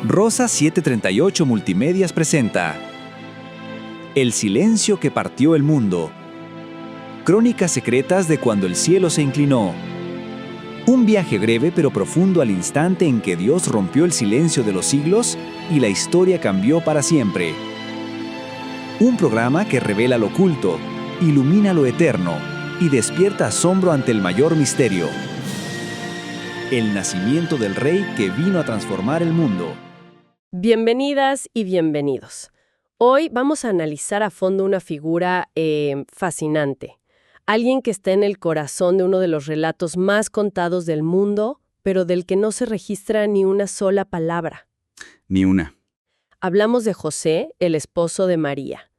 Rosa 738 Multimedias presenta El silencio que partió el mundo. Crónicas secretas de cuando el cielo se inclinó. Un viaje breve pero profundo al instante en que Dios rompió el silencio de los siglos y la historia cambió para siempre. Un programa que revela lo oculto, ilumina lo eterno y despierta asombro ante el mayor misterio. El nacimiento del Rey que vino a transformar el mundo. Bienvenidas y bienvenidos. Hoy vamos a analizar a fondo una figura fascinante. Alguien que está en el corazón de uno de los relatos más contados del mundo, pero del que no se registra ni una sola palabra. Ni una. Hablamos de José, el esposo de María.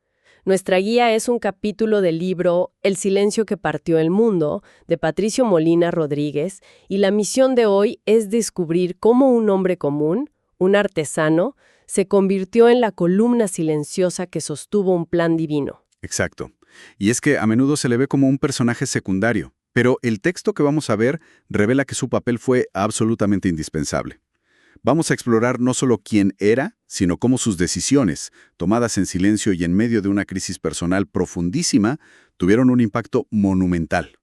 Nuestra guía es un capítulo del libro El silencio que partió el mundo, de Patricio Molina Rodríguez, y la misión de hoy es descubrir cómo un hombre común, un artesano, se convirtió en la columna silenciosa que sostuvo un plan divino. Exacto. Y es que a menudo se le ve como un personaje secundario, pero el texto que vamos a ver revela que su papel fue absolutamente indispensable. Vamos a explorar no solo quién era, sino cómo sus decisiones, tomadas en silencio y en medio de una crisis personal profundísima, tuvieron un impacto monumental.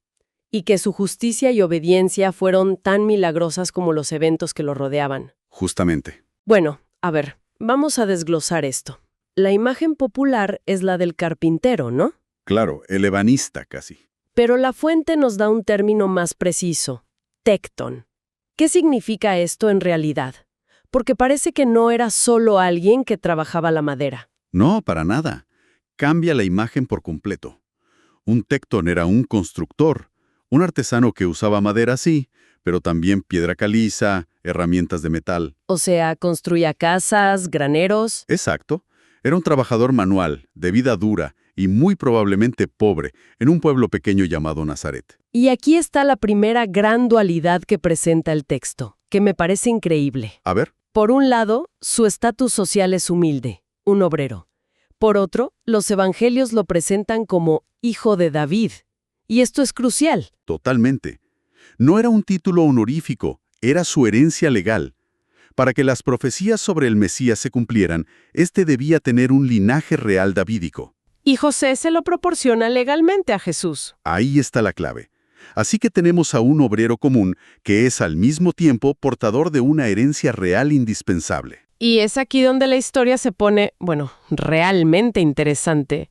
Y que su justicia y obediencia fueron tan milagrosas como los eventos que lo rodeaban. Justamente. Bueno, a ver, vamos a desglosar esto. La imagen popular es la del carpintero, ¿no? Claro, el ebanista casi. Pero la fuente nos da un término más preciso, tecton. ¿Qué significa esto en realidad? Porque parece que no era solo alguien que trabajaba la madera. No, para nada. Cambia la imagen por completo. Un tectón era un constructor, un artesano que usaba madera, sí, pero también piedra caliza, herramientas de metal. O sea, construía casas, graneros. Exacto. Era un trabajador manual, de vida dura y muy probablemente pobre, en un pueblo pequeño llamado Nazaret. Y aquí está la primera gran dualidad que presenta el texto, que me parece increíble. A ver. Por un lado, su estatus social es humilde, un obrero. Por otro, los evangelios lo presentan como hijo de David. Y esto es crucial. Totalmente. No era un título honorífico, era su herencia legal. Para que las profecías sobre el Mesías se cumplieran, este debía tener un linaje real davídico. Y José se lo proporciona legalmente a Jesús. Ahí está la clave. Así que tenemos a un obrero común que es al mismo tiempo portador de una herencia real indispensable. Y es aquí donde la historia se pone, realmente interesante.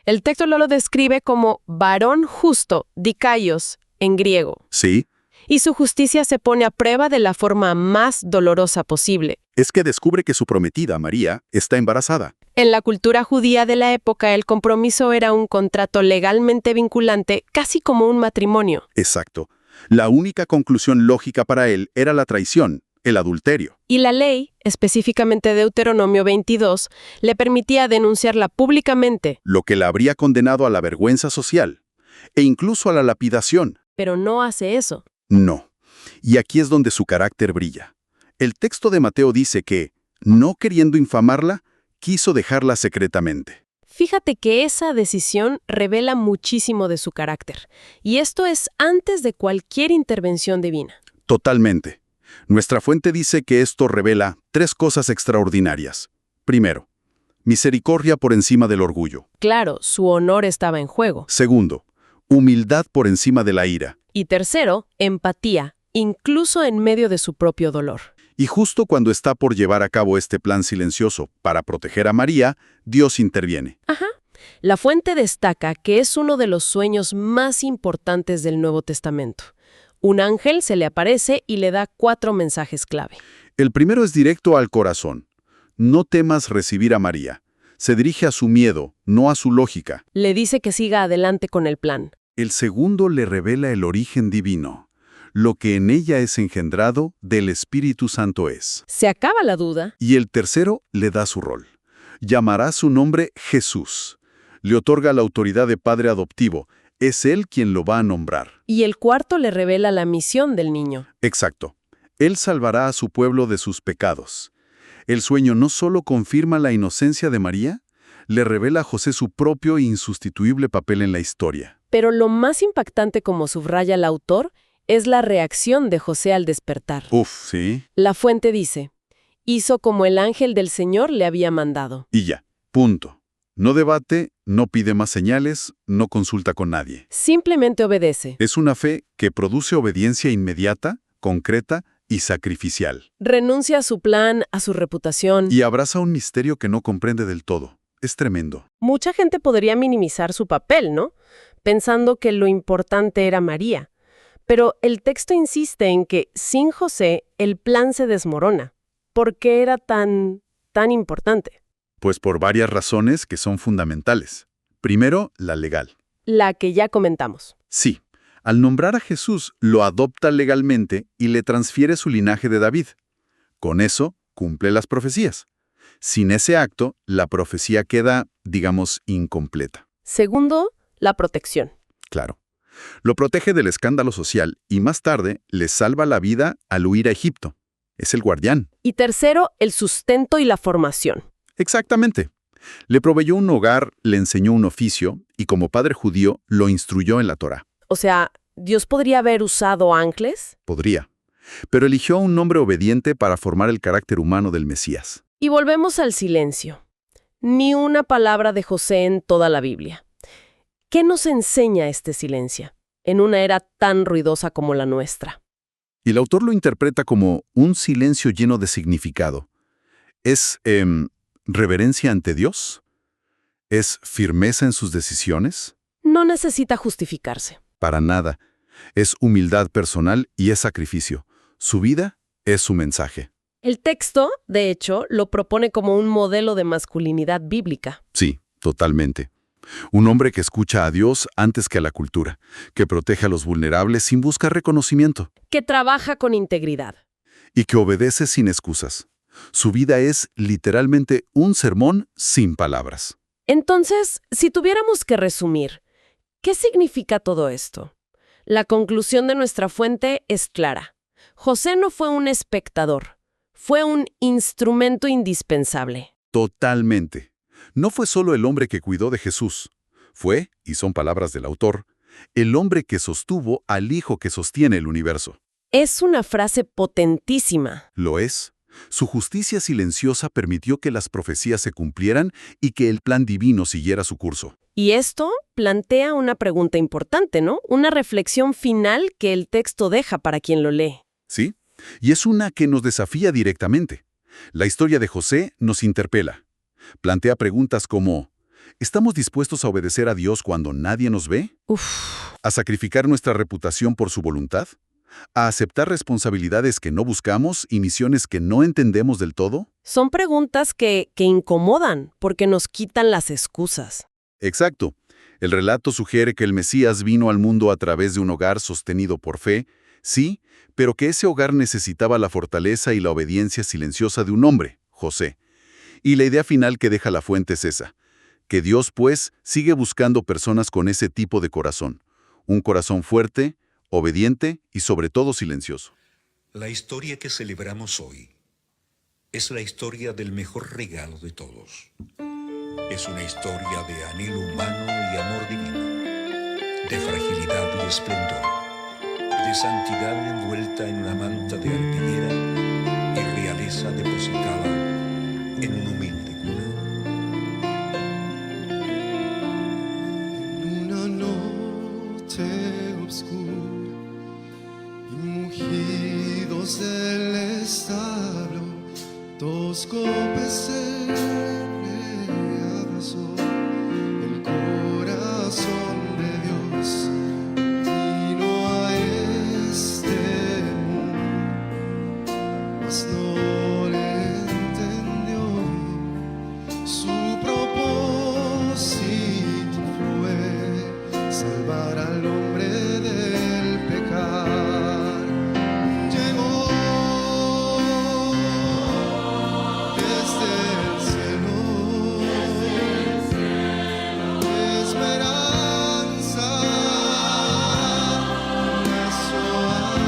El texto lo describe como varón justo, dikaios, en griego. Sí. Y su justicia se pone a prueba de la forma más dolorosa posible. Es que descubre que su prometida, María, está embarazada. En la cultura judía de la época, el compromiso era un contrato legalmente vinculante, casi como un matrimonio. Exacto. La única conclusión lógica para él era la traición, el adulterio. Y la ley, específicamente Deuteronomio 22, le permitía denunciarla públicamente. Lo que la habría condenado a la vergüenza social, e incluso a la lapidación. Pero no hace eso. No. Y aquí es donde su carácter brilla. El texto de Mateo dice que, no queriendo infamarla, quiso dejarla secretamente. Fíjate que esa decisión revela muchísimo de su carácter. Y esto es antes de cualquier intervención divina. Totalmente. Nuestra fuente dice que esto revela tres cosas extraordinarias. Primero, misericordia por encima del orgullo. Claro, su honor estaba en juego. Segundo, humildad por encima de la ira. Y tercero, empatía, incluso en medio de su propio dolor. Y justo cuando está por llevar a cabo este plan silencioso para proteger a María, Dios interviene. Ajá. La fuente destaca que es uno de los sueños más importantes del Nuevo Testamento. Un ángel se le aparece y le da 4 mensajes clave. El primero es directo al corazón. No temas recibir a María. Se dirige a su miedo, no a su lógica. Le dice que siga adelante con el plan. El segundo le revela el origen divino. Lo que en ella es engendrado, del Espíritu Santo es. Se acaba la duda. Y el tercero le da su rol. Llamará su nombre Jesús. Le otorga la autoridad de padre adoptivo. Es él quien lo va a nombrar. Y el cuarto le revela la misión del niño. Exacto. Él salvará a su pueblo de sus pecados. El sueño no solo confirma la inocencia de María, le revela a José su propio e insustituible papel en la historia. Pero lo más impactante, como subraya el autor, es la reacción de José al despertar. Uf, sí. La fuente dice, Hizo como el ángel del Señor le había mandado. Y ya, punto. No debate, no pide más señales, no consulta con nadie. Simplemente obedece. Es una fe que produce obediencia inmediata, concreta y sacrificial. Renuncia a su plan, a su reputación. Y abraza un misterio que no comprende del todo. Es tremendo. Mucha gente podría minimizar su papel, ¿no? Pensando que lo importante era María. Pero el texto insiste en que sin José el plan se desmorona. ¿Por qué era tan importante? Pues por varias razones que son fundamentales. Primero, la legal. La que ya comentamos. Sí, al nombrar a Jesús, lo adopta legalmente y le transfiere su linaje de David. Con eso, cumple las profecías. Sin ese acto, la profecía queda, digamos, incompleta. Segundo, la protección. Claro. Lo protege del escándalo social y más tarde le salva la vida al huir a Egipto. Es el guardián. Y tercero, el sustento y la formación. Exactamente. Le proveyó un hogar, le enseñó un oficio y como padre judío lo instruyó en la Torá. O sea, ¿Dios podría haber usado ángeles? Podría. Pero eligió a un hombre obediente para formar el carácter humano del Mesías. Y volvemos al silencio. Ni una palabra de José en toda la Biblia. ¿Qué nos enseña este silencio en una era tan ruidosa como la nuestra? Y el autor lo interpreta como un silencio lleno de significado. ¿Es reverencia ante Dios? ¿Es firmeza en sus decisiones? No necesita justificarse. Para nada. Es humildad personal y es sacrificio. Su vida es su mensaje. El texto, de hecho, lo propone como un modelo de masculinidad bíblica. Sí, totalmente. Un hombre que escucha a Dios antes que a la cultura, que protege a los vulnerables sin buscar reconocimiento. Que trabaja con integridad. Y que obedece sin excusas. Su vida es literalmente un sermón sin palabras. Entonces, si tuviéramos que resumir, ¿qué significa todo esto? La conclusión de nuestra fuente es clara. José no fue un espectador, fue un instrumento indispensable. Totalmente. No fue solo el hombre que cuidó de Jesús. Fue, y son palabras del autor, el hombre que sostuvo al Hijo que sostiene el universo. Es una frase potentísima. Lo es. Su justicia silenciosa permitió que las profecías se cumplieran y que el plan divino siguiera su curso. Y esto plantea una pregunta importante, ¿no? Una reflexión final que el texto deja para quien lo lee. ¿Sí? Y es una que nos desafía directamente. La historia de José nos interpela. Plantea preguntas como, ¿estamos dispuestos a obedecer a Dios cuando nadie nos ve? ¿A sacrificar nuestra reputación por su voluntad? ¿A aceptar responsabilidades que no buscamos y misiones que no entendemos del todo? Son preguntas que incomodan porque nos quitan las excusas. Exacto. El relato sugiere que el Mesías vino al mundo a través de un hogar sostenido por fe, sí, pero que ese hogar necesitaba la fortaleza y la obediencia silenciosa de un hombre, José. Y la idea final que deja la fuente es esa, que Dios, pues, sigue buscando personas con ese tipo de corazón. Un corazón fuerte, obediente y sobre todo silencioso. La historia que celebramos hoy es la historia del mejor regalo de todos. Es una historia de anhelo humano y amor divino, de fragilidad y esplendor, de santidad envuelta en una manta de arpillera y realeza depositada en una humilde cuna. En una noche oscura y mugidos del establo, dos golpes me abrazó el corazón de Dios. Vino a este mundo, mas no le entendió. Su propósito fue salvar al hombre del pecar. Llegó desde el cielo, esperanza, nació allí.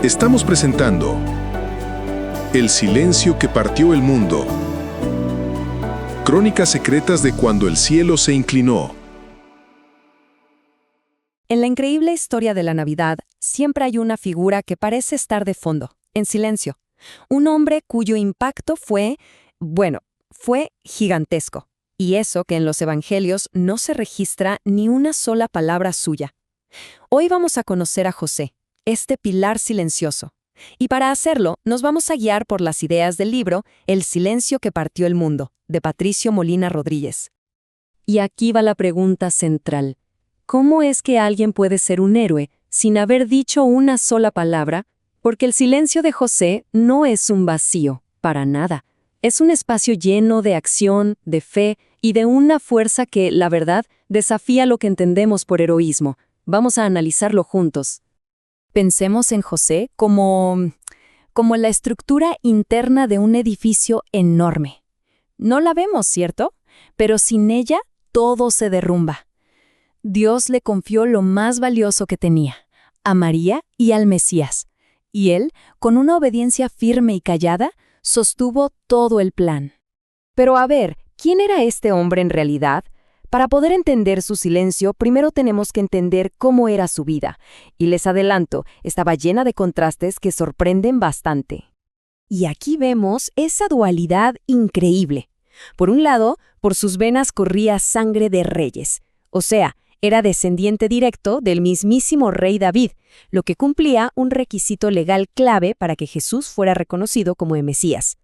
Estamos presentando El silencio que partió el mundo. Crónicas secretas de cuando el cielo se inclinó. En la increíble historia de la Navidad, siempre hay una figura que parece estar de fondo, en silencio. Un hombre cuyo impacto fue gigantesco. Y eso que en los evangelios no se registra ni una sola palabra suya. Hoy vamos a conocer a José, este pilar silencioso. Y para hacerlo, nos vamos a guiar por las ideas del libro El silencio que partió el mundo, de Patricio Molina Rodríguez. Y aquí va la pregunta central. ¿Cómo es que alguien puede ser un héroe sin haber dicho una sola palabra? Porque el silencio de José no es un vacío, para nada. Es un espacio lleno de acción, de fe y de una fuerza que, la verdad, desafía lo que entendemos por heroísmo. Vamos a analizarlo juntos. Pensemos en José como la estructura interna de un edificio enorme. No la vemos, ¿cierto? Pero sin ella, todo se derrumba. Dios le confió lo más valioso que tenía, a María y al Mesías. Y él, con una obediencia firme y callada, sostuvo todo el plan. Pero a ver, ¿quién era este hombre en realidad? Para poder entender su silencio, primero tenemos que entender cómo era su vida. Y les adelanto, estaba llena de contrastes que sorprenden bastante. Y aquí vemos esa dualidad increíble. Por un lado, por sus venas corría sangre de reyes. O sea, era descendiente directo del mismísimo rey David, lo que cumplía un requisito legal clave para que Jesús fuera reconocido como el Mesías.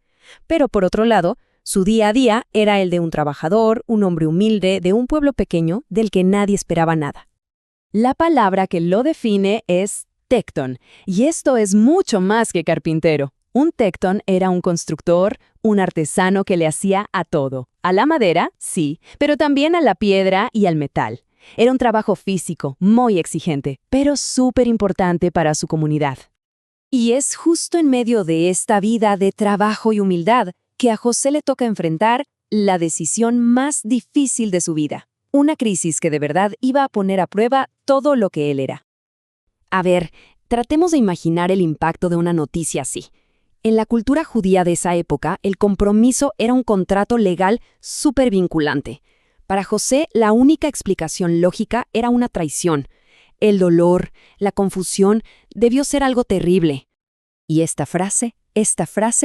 Pero por otro lado, su día a día era el de un trabajador, un hombre humilde, de un pueblo pequeño del que nadie esperaba nada. La palabra que lo define es tecton, y esto es mucho más que carpintero. Un tecton era un constructor, un artesano que le hacía a todo. A la madera, sí, pero también a la piedra y al metal. Era un trabajo físico, muy exigente, pero súper importante para su comunidad. Y es justo en medio de esta vida de trabajo y humildad que a José le toca enfrentar la decisión más difícil de su vida. Una crisis que de verdad iba a poner a prueba todo lo que él era. A ver, tratemos de imaginar el impacto de una noticia así. En la cultura judía de esa época, el compromiso era un contrato legal súper vinculante. Para José, la única explicación lógica era una traición. El dolor, la confusión, debió ser algo terrible. Y esta frase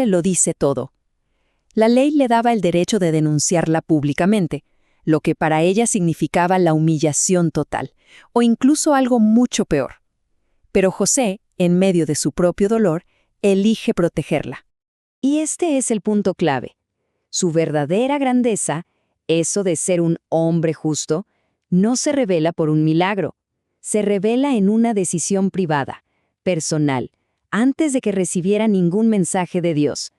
lo dice todo. La ley le daba el derecho de denunciarla públicamente, lo que para ella significaba la humillación total, o incluso algo mucho peor. Pero José, en medio de su propio dolor, elige protegerla. Y este es el punto clave. Su verdadera grandeza, eso de ser un hombre justo, no se revela por un milagro. Se revela en una decisión privada, personal, antes de que recibiera ningún mensaje de Dios.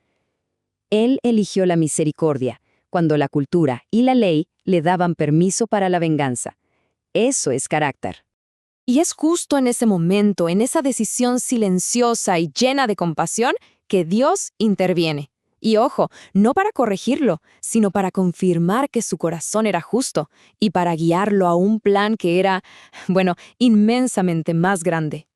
Él eligió la misericordia, cuando la cultura y la ley le daban permiso para la venganza. Eso es carácter. Y es justo en ese momento, en esa decisión silenciosa y llena de compasión, que Dios interviene. Y ojo, no para corregirlo, sino para confirmar que su corazón era justo y para guiarlo a un plan que era, inmensamente más grande.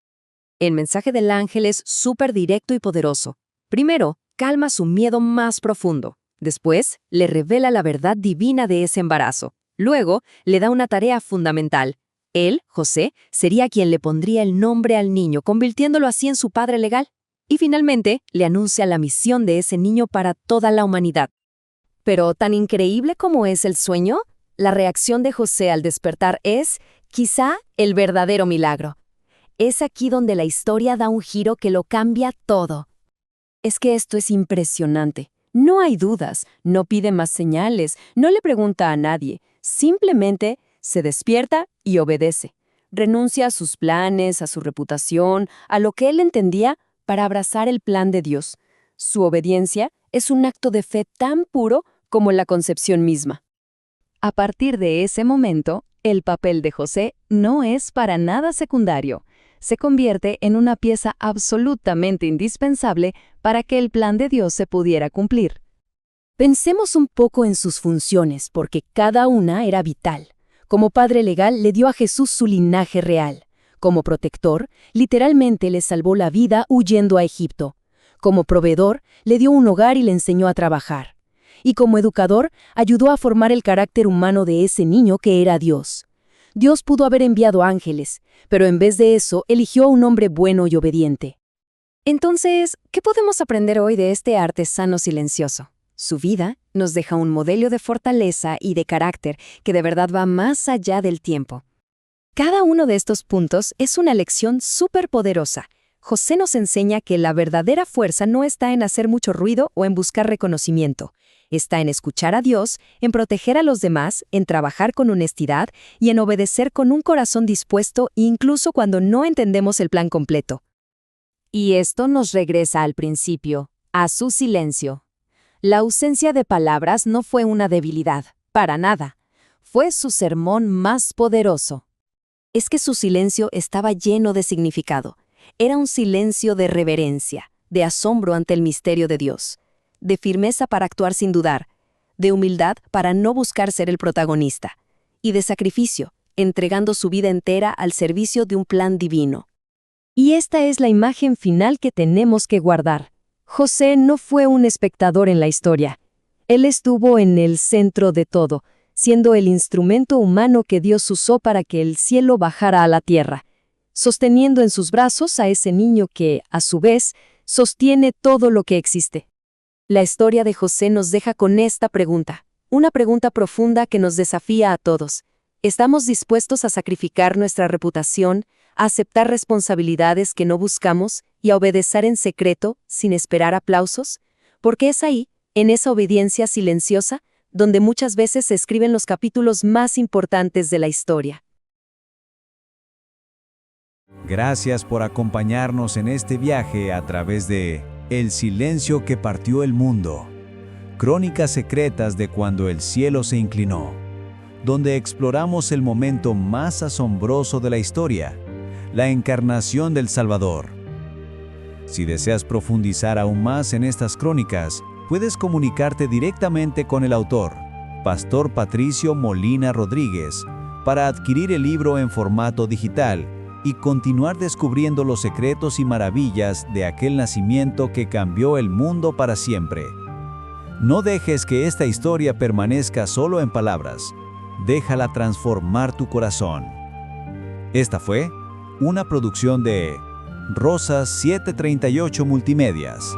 El mensaje del ángel es súper directo y poderoso. Primero, calma su miedo más profundo. Después, le revela la verdad divina de ese embarazo. Luego, le da una tarea fundamental. Él, José, sería quien le pondría el nombre al niño, convirtiéndolo así en su padre legal. Y finalmente, le anuncia la misión de ese niño para toda la humanidad. Pero tan increíble como es el sueño, la reacción de José al despertar es, quizá, el verdadero milagro. Es aquí donde la historia da un giro que lo cambia todo. Es que esto es impresionante. No hay dudas, no pide más señales, no le pregunta a nadie. Simplemente se despierta y obedece. Renuncia a sus planes, a su reputación, a lo que él entendía para abrazar el plan de Dios. Su obediencia es un acto de fe tan puro como la concepción misma. A partir de ese momento, el papel de José no es para nada secundario. Se convierte en una pieza absolutamente indispensable para que el plan de Dios se pudiera cumplir. Pensemos un poco en sus funciones, porque cada una era vital. Como padre legal, le dio a Jesús su linaje real. Como protector, literalmente le salvó la vida huyendo a Egipto. Como proveedor, le dio un hogar y le enseñó a trabajar. Y como educador, ayudó a formar el carácter humano de ese niño que era Dios. Dios pudo haber enviado ángeles, pero en vez de eso, eligió a un hombre bueno y obediente. Entonces, ¿qué podemos aprender hoy de este artesano silencioso? Su vida nos deja un modelo de fortaleza y de carácter que de verdad va más allá del tiempo. Cada uno de estos puntos es una lección súper poderosa. José nos enseña que la verdadera fuerza no está en hacer mucho ruido o en buscar reconocimiento. Está en escuchar a Dios, en proteger a los demás, en trabajar con honestidad y en obedecer con un corazón dispuesto incluso cuando no entendemos el plan completo. Y esto nos regresa al principio, a su silencio. La ausencia de palabras no fue una debilidad, para nada. Fue su sermón más poderoso. Es que su silencio estaba lleno de significado. Era un silencio de reverencia, de asombro ante el misterio de Dios, de firmeza para actuar sin dudar, de humildad para no buscar ser el protagonista, y de sacrificio, entregando su vida entera al servicio de un plan divino. Y esta es la imagen final que tenemos que guardar. José no fue un espectador en la historia. Él estuvo en el centro de todo, siendo el instrumento humano que Dios usó para que el cielo bajara a la tierra, sosteniendo en sus brazos a ese niño que, a su vez, sostiene todo lo que existe. La historia de José nos deja con esta pregunta, una pregunta profunda que nos desafía a todos. ¿Estamos dispuestos a sacrificar nuestra reputación, a aceptar responsabilidades que no buscamos y a obedecer en secreto, sin esperar aplausos? Porque es ahí, en esa obediencia silenciosa, donde muchas veces se escriben los capítulos más importantes de la historia. Gracias por acompañarnos en este viaje a través de El silencio que partió el mundo. Crónicas secretas de cuando el cielo se inclinó, donde exploramos el momento más asombroso de la historia, la encarnación del Salvador. Si deseas profundizar aún más en estas crónicas, puedes comunicarte directamente con el autor, Pastor Patricio Molina Rodríguez, para adquirir el libro en formato digital y continuar descubriendo los secretos y maravillas de aquel nacimiento que cambió el mundo para siempre. No dejes que esta historia permanezca solo en palabras. Déjala transformar tu corazón. Esta fue una producción de Rosas 738 Multimedias.